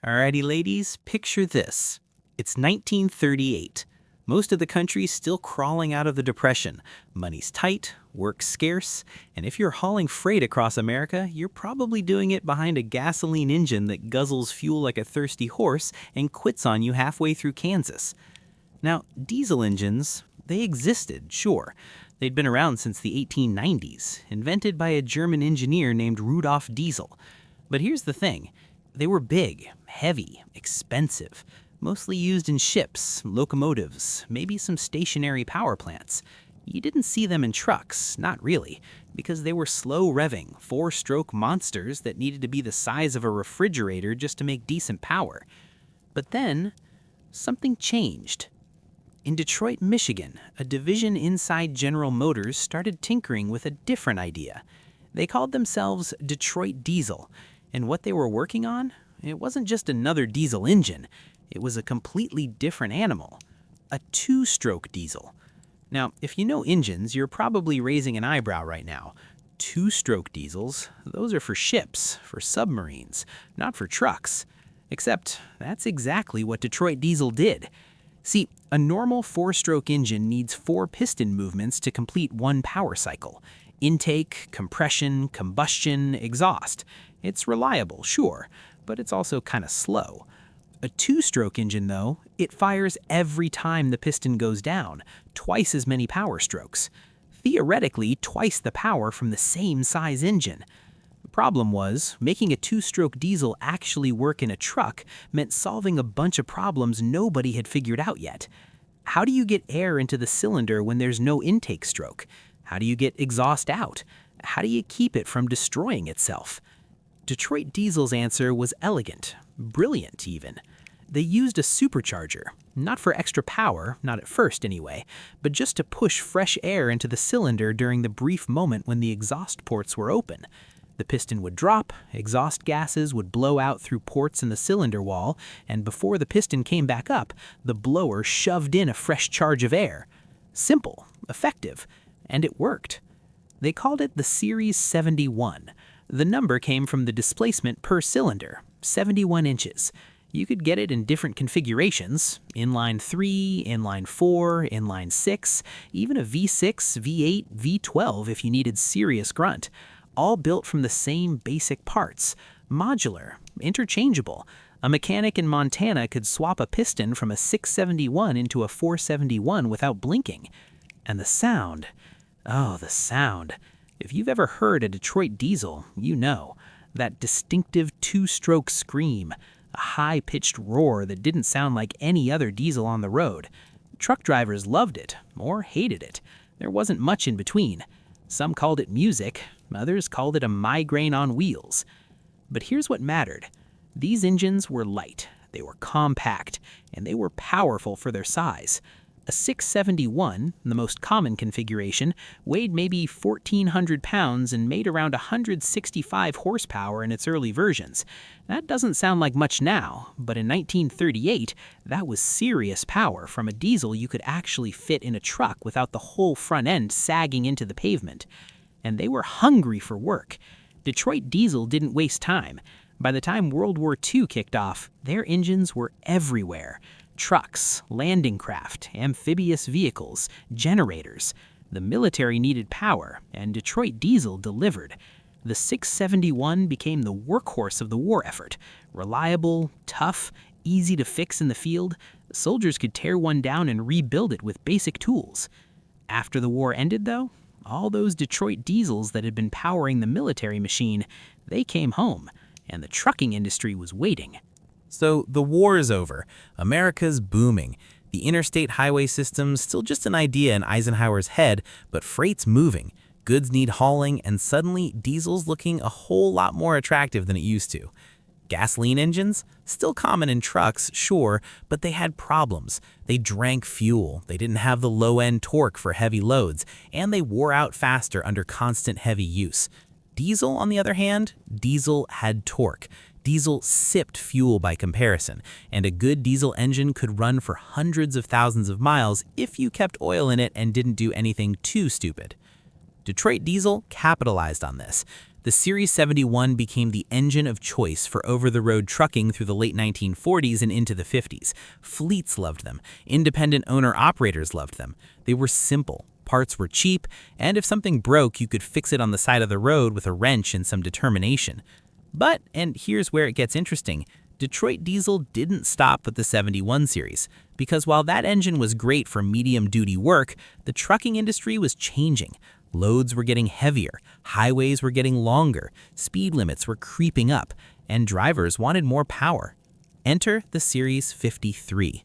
Alrighty, ladies, picture this. It's 1938. Most of the country's still crawling out of the Depression. Money's tight, work's scarce, and if you're hauling freight across America, you're probably doing it behind a gasoline engine that guzzles fuel like a thirsty horse and quits on you halfway through Kansas. Now, diesel engines, they existed, sure. They'd been around since the 1890s, invented by a German engineer named Rudolf Diesel. But here's the thing. They were big, heavy, expensive, mostly used in ships, locomotives, maybe some stationary power plants. You didn't see them in trucks, not really, because they were slow-revving, four-stroke monsters that needed to be the size of a refrigerator just to make decent power. But then, something changed. In Detroit, Michigan, a division inside General Motors started tinkering with a different idea. They called themselves Detroit Diesel, and what they were working on? It wasn't just another diesel engine. It was a completely different animal. A two-stroke diesel. Now, if you know engines, you're probably raising an eyebrow right now. Two-stroke diesels, those are for ships, for submarines, not for trucks. Except, that's exactly what Detroit Diesel did. See, a normal four-stroke engine needs four piston movements to complete one power cycle. Intake, compression, combustion, exhaust. It's reliable, sure, but it's also kind of slow. A two-stroke engine, though, it fires every time the piston goes down, twice as many power strokes. Theoretically, twice the power from the same size engine. The problem was, making a two-stroke diesel actually work in a truck meant solving a bunch of problems nobody had figured out yet. How do you get air into the cylinder when there's no intake stroke? How do you get exhaust out? How do you keep it from destroying itself? Detroit Diesel's answer was elegant, brilliant even. They used a supercharger, not for extra power, not at first anyway, but just to push fresh air into the cylinder during the brief moment when the exhaust ports were open. The piston would drop, exhaust gases would blow out through ports in the cylinder wall, and before the piston came back up, the blower shoved in a fresh charge of air. Simple, effective, and it worked. They called it the Series 71. The number came from the displacement per cylinder, 71 inches. You could get it in different configurations, inline 3, inline 4, inline 6, even a V6, V8, V12 if you needed serious grunt. All built from the same basic parts, modular, interchangeable. A mechanic in Montana could swap a piston from a 671 into a 471 without blinking. And the sound, oh, the sound. If you've ever heard a Detroit diesel, you know. That distinctive two-stroke scream, a high-pitched roar that didn't sound like any other diesel on the road. Truck drivers loved it, or hated it. There wasn't much in between. Some called it music, others called it a migraine on wheels. But here's what mattered. These engines were light, they were compact, and they were powerful for their size. A 671, the most common configuration, weighed maybe 1,400 pounds and made around 165 horsepower in its early versions. That doesn't sound like much now, but in 1938, that was serious power from a diesel you could actually fit in a truck without the whole front end sagging into the pavement. And they were hungry for work. Detroit Diesel didn't waste time. By the time World War II kicked off, their engines were everywhere. Trucks, landing craft, amphibious vehicles, generators. The military needed power, and Detroit Diesel delivered. The 671 became the workhorse of the war effort. Reliable, tough, easy to fix in the field, soldiers could tear one down and rebuild it with basic tools. After the war ended, though, all those Detroit Diesels that had been powering the military machine, they came home, and the trucking industry was waiting. So the war is over. America's booming. The interstate highway system's still just an idea in Eisenhower's head, but freight's moving. Goods need hauling, and suddenly diesel's looking a whole lot more attractive than it used to. Gasoline engines? Still common in trucks, sure, but they had problems. They drank fuel, they didn't have the low-end torque for heavy loads, and they wore out faster under constant heavy use. Diesel, on the other hand, diesel had torque. Diesel sipped fuel by comparison, and a good diesel engine could run for hundreds of thousands of miles if you kept oil in it and didn't do anything too stupid. Detroit Diesel capitalized on this. The Series 71 became the engine of choice for over-the-road trucking through the late 1940s and into the 50s. Fleets loved them. Independent owner-operators loved them. They were simple. Parts were cheap, and if something broke, you could fix it on the side of the road with a wrench and some determination. But, and here's where it gets interesting, Detroit Diesel didn't stop at the 71 series, because while that engine was great for medium-duty work, the trucking industry was changing. Loads were getting heavier, highways were getting longer, speed limits were creeping up, and drivers wanted more power. Enter the Series 53.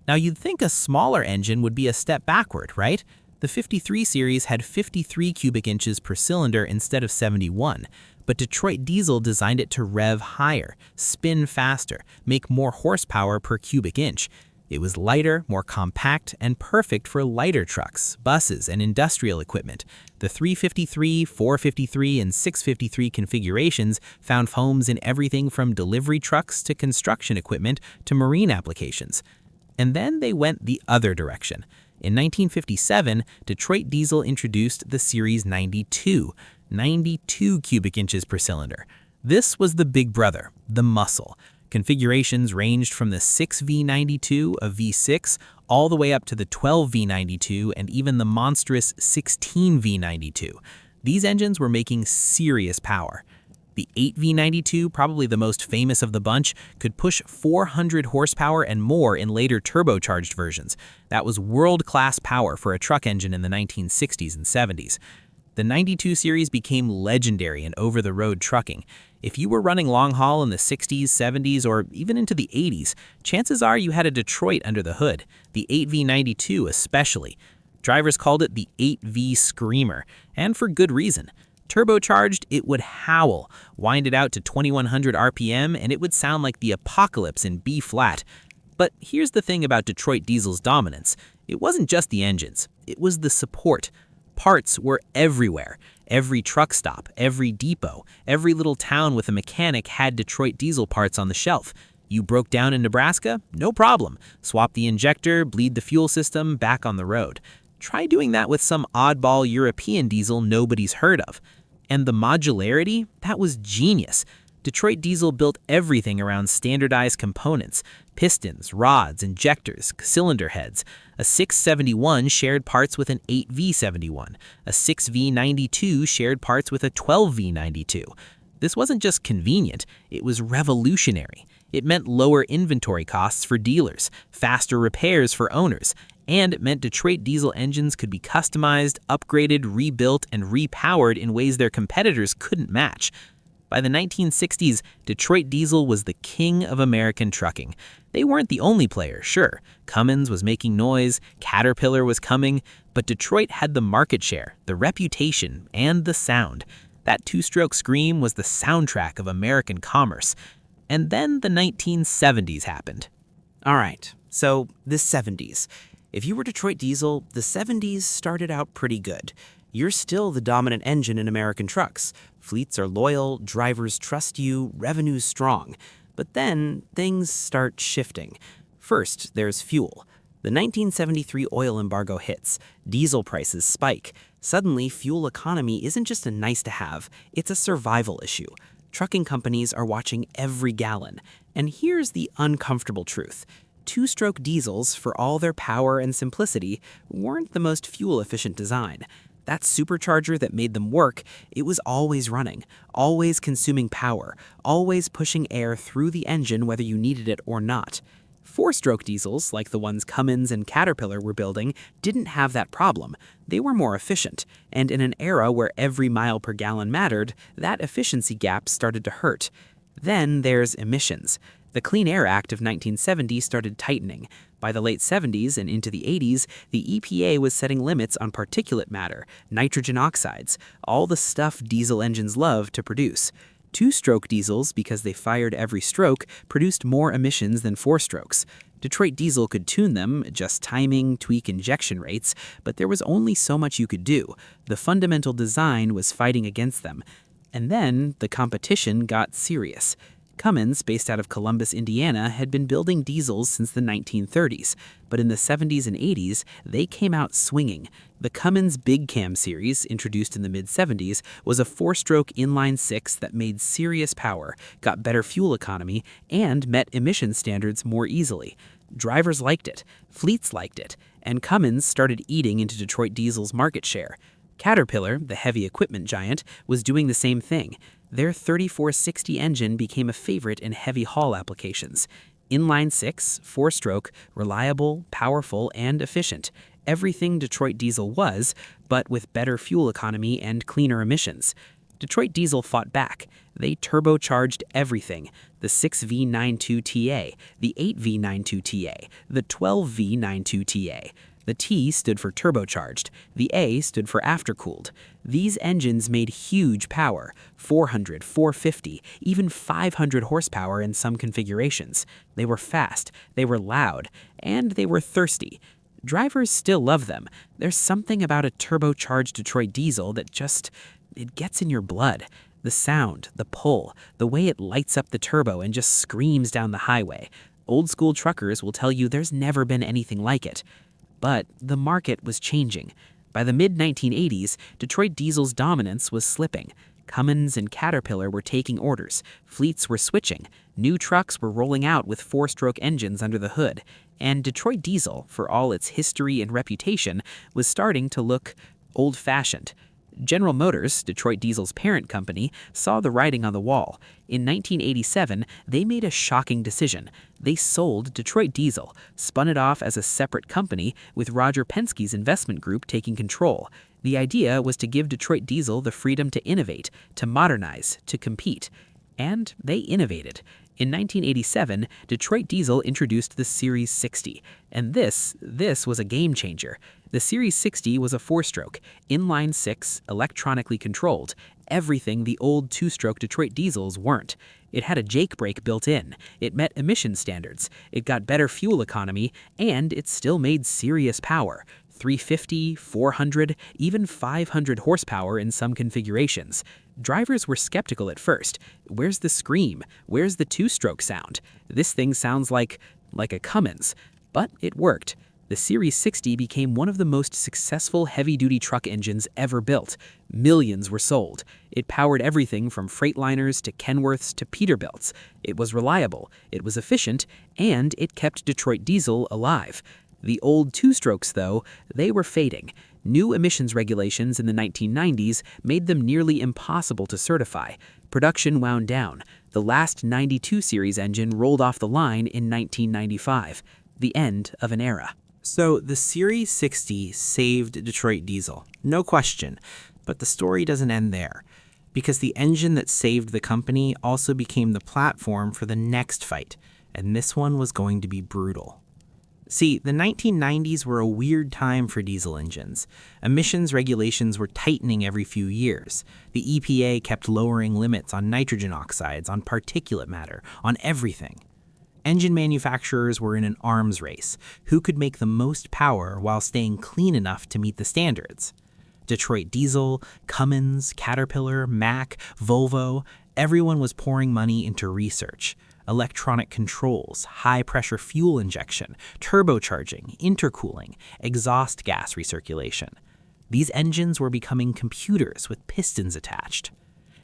Now you'd think a smaller engine would be a step backward, right? The 53 series had 53 cubic inches per cylinder instead of 71, but Detroit Diesel designed it to rev higher, spin faster, make more horsepower per cubic inch. It was lighter, more compact, and perfect for lighter trucks, buses, and industrial equipment. The 353, 453, and 653 configurations found homes in everything from delivery trucks to construction equipment to marine applications. And then they went the other direction. In 1957, Detroit Diesel introduced the Series 92, 92 cubic inches per cylinder. This was the big brother, the muscle. Configurations ranged from the 6V92, a V6, all the way up to the 12V92 and even the monstrous 16V92. These engines were making serious power. The 8V92, probably the most famous of the bunch, could push 400 horsepower and more in later turbocharged versions. That was world-class power for a truck engine in the 1960s and 70s. The 92 series became legendary in over-the-road trucking. If you were running long haul in the 60s, 70s, or even into the 80s, chances are you had a Detroit under the hood, the 8V92 especially. Drivers called it the 8V Screamer, and for good reason. Turbocharged, it would howl, wind it out to 2100 RPM, and it would sound like the apocalypse in B-flat. But here's the thing about Detroit Diesel's dominance. It wasn't just the engines, it was the support. Parts were everywhere. Every truck stop, every depot, every little town with a mechanic had Detroit Diesel parts on the shelf. You broke down in Nebraska? No problem. Swap the injector, bleed the fuel system, back on the road. Try doing that with some oddball European diesel nobody's heard of. And the modularity? That was genius. Detroit Diesel built everything around standardized components: pistons, rods, injectors, cylinder heads. A 671 shared parts with an 8V71. A 6V92 shared parts with a 12V92. This wasn't just convenient, it was revolutionary. It meant lower inventory costs for dealers, faster repairs for owners, and it meant Detroit Diesel engines could be customized, upgraded, rebuilt, and repowered in ways their competitors couldn't match. By the 1960s, Detroit Diesel was the king of American trucking. They weren't the only player, sure. Cummins was making noise, Caterpillar was coming, but Detroit had the market share, the reputation, and the sound. That two-stroke scream was the soundtrack of American commerce. And then the 1970s happened. All right, so the 70s. If you were Detroit Diesel, the 70s started out pretty good. You're still the dominant engine in American trucks. Fleets are loyal, drivers trust you, revenue's strong. But then things start shifting. First, there's fuel. The 1973 oil embargo hits. Diesel prices spike. Suddenly, fuel economy isn't just a nice-to-have, it's a survival issue. Trucking companies are watching every gallon. And here's the uncomfortable truth. Two-stroke diesels, for all their power and simplicity, weren't the most fuel-efficient design. That supercharger that made them work, it was always running, always consuming power, always pushing air through the engine whether you needed it or not. Four-stroke diesels, like the ones Cummins and Caterpillar were building, didn't have that problem. They were more efficient, and in an era where every mile per gallon mattered, that efficiency gap started to hurt. Then there's emissions. The Clean Air Act of 1970 started tightening. By the late 70s and into the 80s, the EPA was setting limits on particulate matter, nitrogen oxides, all the stuff diesel engines love to produce. Two-stroke diesels, because they fired every stroke, produced more emissions than four-strokes. Detroit Diesel could tune them, adjust timing, tweak injection rates, but there was only so much you could do. The fundamental design was fighting against them. And then the competition got serious. Cummins, based out of Columbus, Indiana, had been building diesels since the 1930s, but in the 70s and 80s, they came out swinging. The Cummins Big Cam series, introduced in the mid-70s, was a four-stroke inline-six that made serious power, got better fuel economy, and met emission standards more easily. Drivers liked it, fleets liked it, and Cummins started eating into Detroit Diesel's market share. Caterpillar, the heavy equipment giant, was doing the same thing. Their 3460 engine became a favorite in heavy haul applications. Inline-six, four-stroke, reliable, powerful, and efficient. Everything Detroit Diesel was, but with better fuel economy and cleaner emissions. Detroit Diesel fought back. They turbocharged everything. The 6V92TA, the 8V92TA, the 12V92TA. The T stood for turbocharged. The A stood for aftercooled. These engines made huge power, 400, 450, even 500 horsepower in some configurations. They were fast, they were loud, and they were thirsty. Drivers still love them. There's something about a turbocharged Detroit diesel that it gets in your blood. The sound, the pull, the way it lights up the turbo and just screams down the highway. Old school truckers will tell you there's never been anything like it. But the market was changing. By the mid-1980s, Detroit Diesel's dominance was slipping. Cummins and Caterpillar were taking orders. Fleets were switching. New trucks were rolling out with four-stroke engines under the hood. And Detroit Diesel, for all its history and reputation, was starting to look old-fashioned. General Motors, Detroit Diesel's parent company, saw the writing on the wall. In 1987, they made a shocking decision. They sold Detroit Diesel, spun it off as a separate company with Roger Penske's investment group taking control. The idea was to give Detroit Diesel the freedom to innovate, to modernize, to compete. And they innovated. In 1987, Detroit Diesel introduced the Series 60, and this was a game changer. The Series 60 was a four-stroke, inline-six, electronically controlled, everything the old two-stroke Detroit Diesels weren't. It had a Jake brake built in, it met emission standards, it got better fuel economy, and it still made serious power. 350, 400, even 500 horsepower in some configurations. Drivers were skeptical at first. Where's the scream? Where's the two-stroke sound? This thing sounds like a Cummins. But it worked. The Series 60 became one of the most successful heavy-duty truck engines ever built. Millions were sold. It powered everything from Freightliners to Kenworths to Peterbilts. It was reliable, it was efficient, and it kept Detroit Diesel alive. The old two-strokes, though, they were fading. New emissions regulations in the 1990s made them nearly impossible to certify. Production wound down. The last 92 series engine rolled off the line in 1995. The end of an era. So the Series 60 saved Detroit Diesel, no question, but the story doesn't end there, because the engine that saved the company also became the platform for the next fight, and this one was going to be brutal. See, the 1990s were a weird time for diesel engines. Emissions regulations were tightening every few years. The EPA kept lowering limits on nitrogen oxides, on particulate matter, on everything. Engine manufacturers were in an arms race. Who could make the most power while staying clean enough to meet the standards? Detroit Diesel, Cummins, Caterpillar, Mack, Volvo, everyone was pouring money into research. Electronic controls, high-pressure fuel injection, turbocharging, intercooling, exhaust gas recirculation. These engines were becoming computers with pistons attached.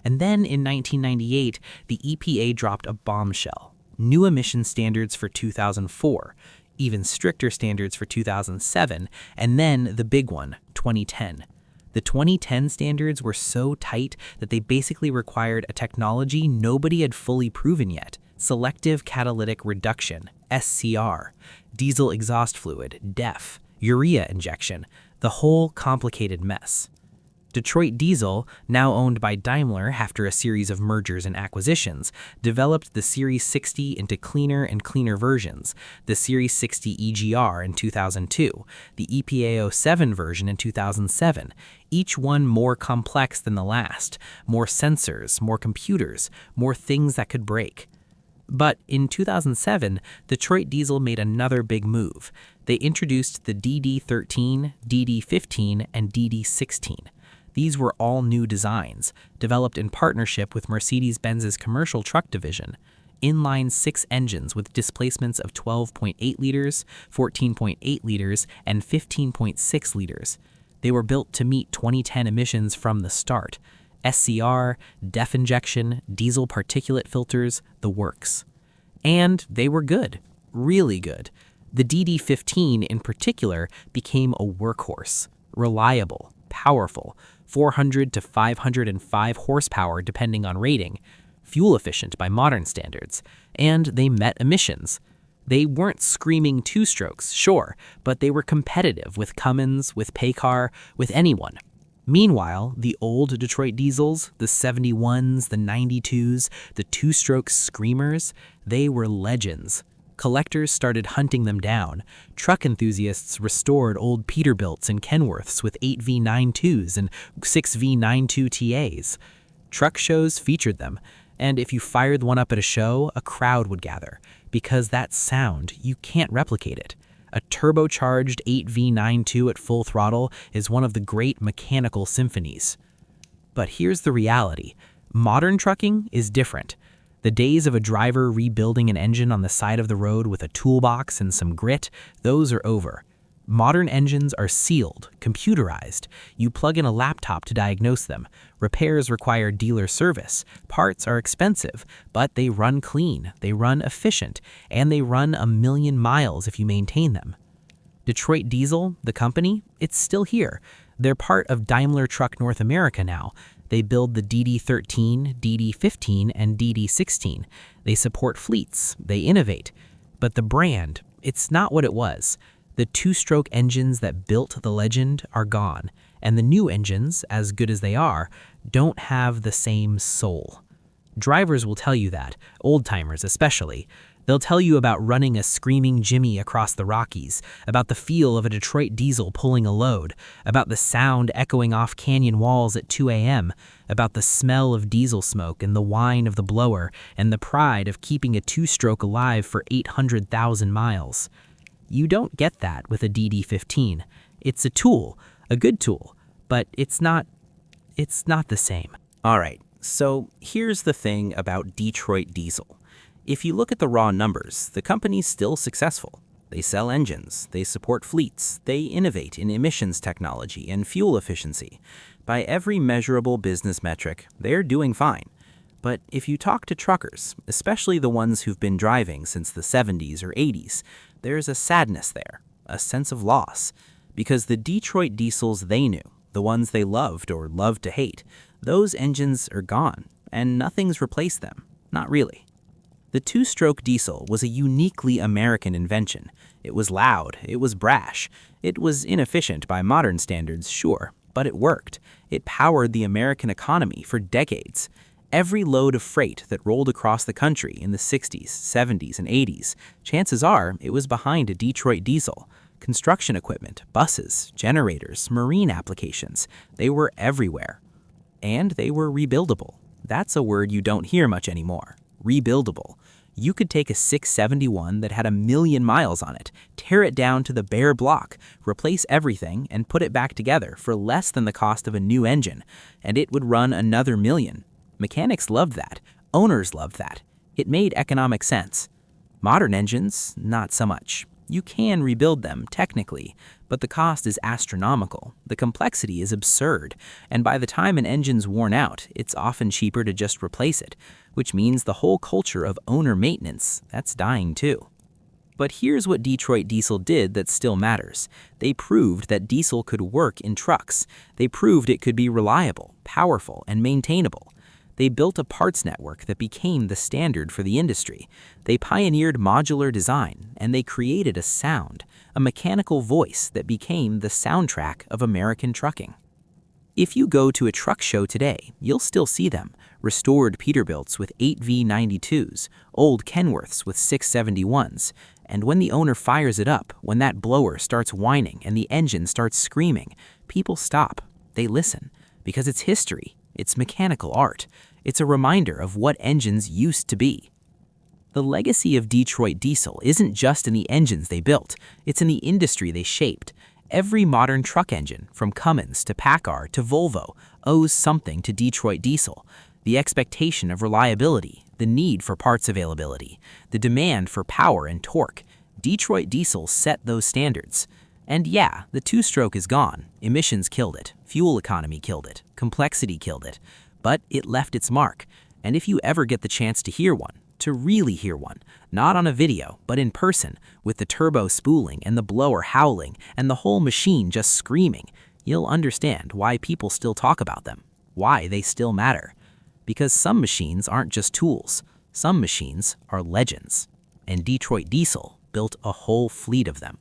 And then in 1998, the EPA dropped a bombshell. New emission standards for 2004, even stricter standards for 2007, and then the big one, 2010. The 2010 standards were so tight that they basically required a technology nobody had fully proven yet: selective catalytic reduction, SCR, diesel exhaust fluid, DEF, urea injection, the whole complicated mess. Detroit Diesel, now owned by Daimler after a series of mergers and acquisitions, developed the Series 60 into cleaner and cleaner versions, the Series 60 EGR in 2002, the EPA 07 version in 2007, each one more complex than the last, more sensors, more computers, more things that could break. But in 2007, Detroit Diesel made another big move. They introduced the DD13, DD15, and DD16. These were all new designs, developed in partnership with Mercedes-Benz's commercial truck division. inline six engines with displacements of 12.8 liters, 14.8 liters, and 15.6 liters. They were built to meet 2010 emissions from the start. SCR, DEF injection, diesel particulate filters, the works. And they were good, really good. The DD15 in particular became a workhorse, reliable, powerful, 400 to 505 horsepower depending on rating, fuel efficient by modern standards, and they met emissions. They weren't screaming two-strokes, sure, but they were competitive with Cummins, with Paycar, with anyone. Meanwhile, the old Detroit diesels, the 71s, the 92s, the two-stroke screamers, they were legends. Collectors started hunting them down. Truck enthusiasts restored old Peterbilts and Kenworths with 8V92s and 6V92TAs. Truck shows featured them, and if you fired one up at a show, a crowd would gather, because that sound, you can't replicate it. A turbocharged 8V92 at full throttle is one of the great mechanical symphonies. But here's the reality. Modern trucking is different. The days of a driver rebuilding an engine on the side of the road with a toolbox and some grit, those are over. Modern engines are sealed, computerized. You plug in a laptop to diagnose them. Repairs require dealer service. Parts are expensive, but they run clean, they run efficient, and they run 1,000,000 miles if you maintain them. Detroit Diesel, the company, it's still here. They're part of Daimler Truck North America now. They build the DD13, DD15, and DD16. They support fleets. They innovate. But the brand, it's not what it was. The two-stroke engines that built the legend are gone, and the new engines, as good as they are, don't have the same soul. Drivers will tell you that, old-timers especially. They'll tell you about running a screaming Jimmy across the Rockies, about the feel of a Detroit diesel pulling a load, about the sound echoing off canyon walls at 2 a.m., about the smell of diesel smoke and the whine of the blower, and the pride of keeping a two-stroke alive for 800,000 miles. You don't get that with a DD15. It's a tool, a good tool, but it's not the same. All right, so here's the thing about Detroit Diesel. If you look at the raw numbers, the company's still successful. They sell engines, they support fleets, they innovate in emissions technology and fuel efficiency. By every measurable business metric, they're doing fine. But if you talk to truckers, especially the ones who've been driving since the 70s or 80s, there's a sadness there, a sense of loss. Because the Detroit diesels they knew, the ones they loved or loved to hate, those engines are gone, and nothing's replaced them. Not really. The two-stroke diesel was a uniquely American invention. It was loud, it was brash, it was inefficient by modern standards, sure, but it worked. It powered the American economy for decades. Every load of freight that rolled across the country in the 60s, 70s, and 80s, chances are it was behind a Detroit diesel. Construction equipment, buses, generators, marine applications, they were everywhere. And they were rebuildable. That's a word you don't hear much anymore. Rebuildable. You could take a 671 that had 1,000,000 miles on it, tear it down to the bare block, replace everything, and put it back together for less than the cost of a new engine, and it would run another 1,000,000. Mechanics loved that. Owners loved that. It made economic sense. Modern engines, not so much. You can rebuild them, technically, but the cost is astronomical. The complexity is absurd, and by the time an engine's worn out, it's often cheaper to just replace it, which means the whole culture of owner maintenance, that's dying too. But here's what Detroit Diesel did that still matters. They proved that diesel could work in trucks. They proved it could be reliable, powerful, and maintainable. They built a parts network that became the standard for the industry. They pioneered modular design, and they created a sound, a mechanical voice that became the soundtrack of American trucking. If you go to a truck show today, you'll still see them. Restored Peterbilts with 8V92s, old Kenworths with 671s, and when the owner fires it up, when that blower starts whining and the engine starts screaming, people stop. They listen, because it's history, it's mechanical art. It's a reminder of what engines used to be. The legacy of Detroit Diesel isn't just in the engines they built, it's in the industry they shaped. Every modern truck engine, from Cummins to Paccar to Volvo, owes something to Detroit Diesel. The expectation of reliability, the need for parts availability, the demand for power and torque. Detroit Diesel set those standards. And yeah, the two-stroke is gone. Emissions killed it, fuel economy killed it, complexity killed it. But it left its mark. And if you ever get the chance to hear one, to really hear one, not on a video, but in person, with the turbo spooling and the blower howling and the whole machine just screaming, you'll understand why people still talk about them, why they still matter. Because some machines aren't just tools, some machines are legends. And Detroit Diesel built a whole fleet of them.